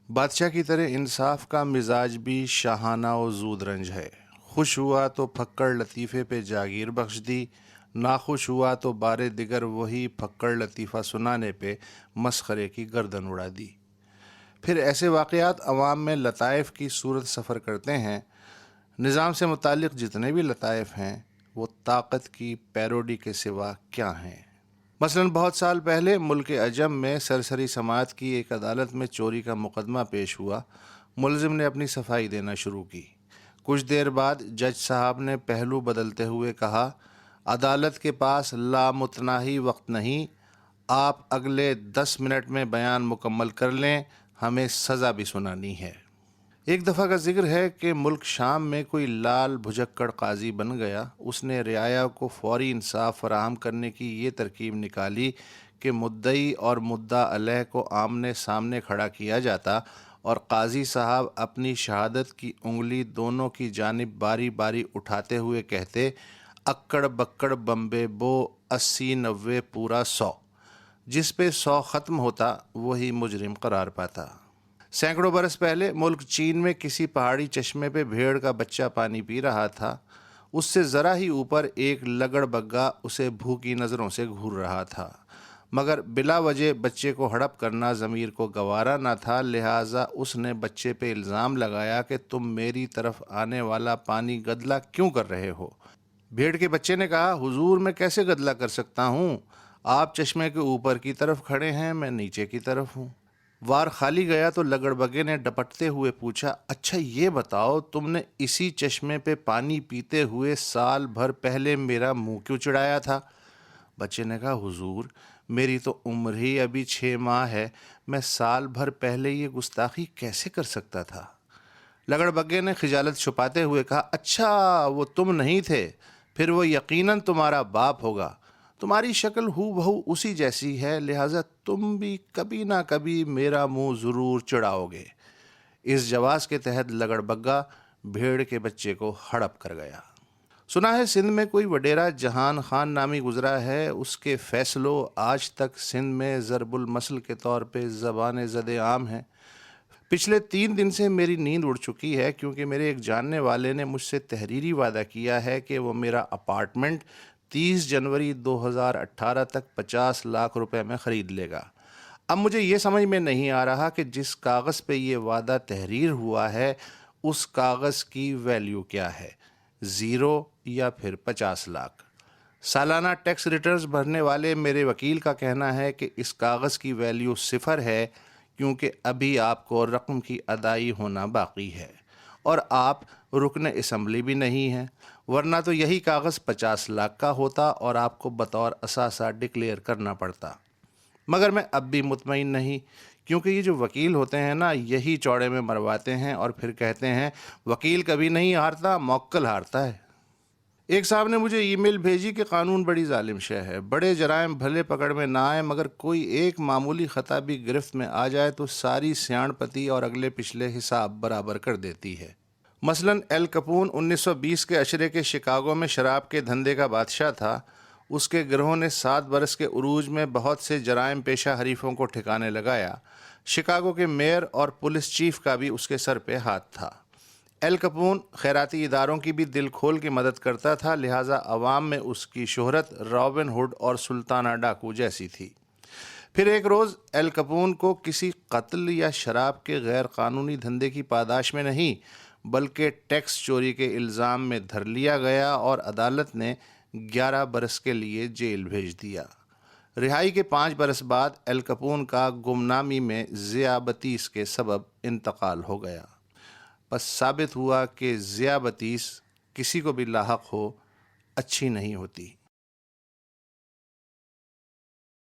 بادشاہ کی طرح انصاف کا مزاج بھی شاہانہ و زود رنج ہے۔ خوش ہوا تو پھکڑ لطیفے پہ جاگیر بخش دی، ناخوش ہوا تو بار دیگر وہی پھکڑ لطیفہ سنانے پہ مسخرے کی گردن اڑا دی۔ پھر ایسے واقعات عوام میں لطائف کی صورت سفر کرتے ہیں۔ نظام سے متعلق جتنے بھی لطائف ہیں وہ طاقت کی پیروڈی کے سوا کیا ہیں؟ مثلاً بہت سال پہلے ملک عجم میں سرسری سماعت کی ایک عدالت میں چوری کا مقدمہ پیش ہوا۔ ملزم نے اپنی صفائی دینا شروع کی۔ کچھ دیر بعد جج صاحب نے پہلو بدلتے ہوئے کہا، عدالت کے پاس لامتناہی وقت نہیں، آپ اگلے 10 منٹ میں بیان مکمل کر لیں، ہمیں سزا بھی سنانی ہے۔ ایک دفعہ کا ذکر ہے کہ ملک شام میں کوئی لال بھجکڑ قاضی بن گیا۔ اس نے رعایا کو فوری انصاف فراہم کرنے کی یہ ترکیب نکالی کہ مدعی اور مدعا علیہ کو آمنے سامنے کھڑا کیا جاتا اور قاضی صاحب اپنی شہادت کی انگلی دونوں کی جانب باری باری اٹھاتے ہوئے کہتے، اکڑ بکڑ بمبے بو 80 90 پورا 100۔ جس پہ 100 ختم ہوتا وہی مجرم قرار پاتا۔ سینکڑوں برس پہلے ملک چین میں کسی پہاڑی چشمے پہ بھیڑ کا بچہ پانی پی رہا تھا۔ اس سے ذرا ہی اوپر ایک لگڑ بگا اسے بھوکی نظروں سے گھور رہا تھا، مگر بلا وجہ بچے کو ہڑپ کرنا ضمیر کو گوارا نہ تھا، لہٰذا اس نے بچے پہ الزام لگایا کہ تم میری طرف آنے والا پانی گدلا کیوں کر رہے ہو؟ بھیڑ کے بچے نے کہا، حضور میں کیسے گدلا کر سکتا ہوں؟ آپ چشمے کے اوپر کی طرف کھڑے ہیں، میں نیچے کی طرف ہوں۔ وار خالی گیا تو لگڑ بگے نے ڈپٹتے ہوئے پوچھا، اچھا یہ بتاؤ تم نے اسی چشمے پہ پانی پیتے ہوئے سال بھر پہلے میرا منہ کیوں چڑھایا تھا؟ بچے نے کہا، حضور میری تو عمر ہی ابھی 6 ماہ ہے، میں سال بھر پہلے یہ گستاخی کیسے کر سکتا تھا؟ لگڑ بگے نے خجالت چھپاتے ہوئے کہا، اچھا وہ تم نہیں تھے، پھر وہ یقیناً تمہارا باپ ہوگا، تمہاری شکل ہو بہو اسی جیسی ہے، لہٰذا تم بھی کبھی نہ کبھی میرا منہ ضرور چڑھاؤ گے۔ اس جواز کے تحت لگڑ بگا بھیڑ کے بچے کو ہڑپ کر گیا۔ سنا ہے سندھ میں کوئی وڈیرا جہان خان نامی گزرا ہے، اس کے فیصلوں آج تک سندھ میں ضرب المثل کے طور پہ زبان زد عام ہیں۔ پچھلے 3 دن سے میری نیند اڑ چکی ہے، کیونکہ میرے ایک جاننے والے نے مجھ سے تحریری وعدہ کیا ہے کہ وہ میرا اپارٹمنٹ 30 جنوری 2018 تک 50 لاکھ روپے میں خرید لے گا۔ اب مجھے یہ سمجھ میں نہیں آ رہا کہ جس کاغذ پہ یہ وعدہ تحریر ہوا ہے اس کاغذ کی ویلیو کیا ہے، 0 یا پھر 50 لاکھ؟ سالانہ ٹیکس ریٹرنز بھرنے والے میرے وکیل کا کہنا ہے کہ اس کاغذ کی ویلیو 0 ہے، کیونکہ ابھی آپ کو رقم کی ادائی ہونا باقی ہے اور آپ رکن اسمبلی بھی نہیں ہیں، ورنہ تو یہی کاغذ 50 لاکھ کا ہوتا اور آپ کو بطور اثاثہ ڈکلیئر کرنا پڑتا۔ مگر میں اب بھی مطمئن نہیں، کیونکہ یہ جو وکیل ہوتے ہیں نا، یہی چوڑے میں مرواتے ہیں اور پھر کہتے ہیں وکیل کبھی نہیں ہارتا، موکل ہارتا ہے۔ ایک صاحب نے مجھے ای میل بھیجی کہ قانون بڑی ظالم شے ہے، بڑے جرائم بھلے پکڑ میں نہ آئے مگر کوئی ایک معمولی خطا بھی گرفت میں آ جائے تو ساری سیاڑ پتی اور اگلے پچھلے حساب برابر کر دیتی ہے۔ مثلاً ایل کپون 1920 کے عشرے کے شکاگو میں شراب کے دھندے کا بادشاہ تھا۔ اس کے گروہ نے 7 برس کے عروج میں بہت سے جرائم پیشہ حریفوں کو ٹھکانے لگایا۔ شکاگو کے میئر اور پولیس چیف کا بھی اس کے سر پہ ہاتھ تھا۔ ایل کپون خیراتی اداروں کی بھی دل کھول کے مدد کرتا تھا، لہٰذا عوام میں اس کی شہرت رابن ہوڈ اور سلطانہ ڈاکو جیسی تھی۔ پھر ایک روز ایل کپون کو کسی قتل یا شراب کے غیر قانونی دھندے کی پاداش میں نہیں بلکہ ٹیکس چوری کے الزام میں دھر لیا گیا اور عدالت نے 11 برس کے لیے جیل بھیج دیا۔ رہائی کے 5 برس بعد ایل کپون کا گمنامی میں ذیابطیس کے سبب انتقال ہو گیا۔ بس ثابت ہوا کہ ذیابطیس کسی کو بھی لاحق ہو اچھی نہیں ہوتی۔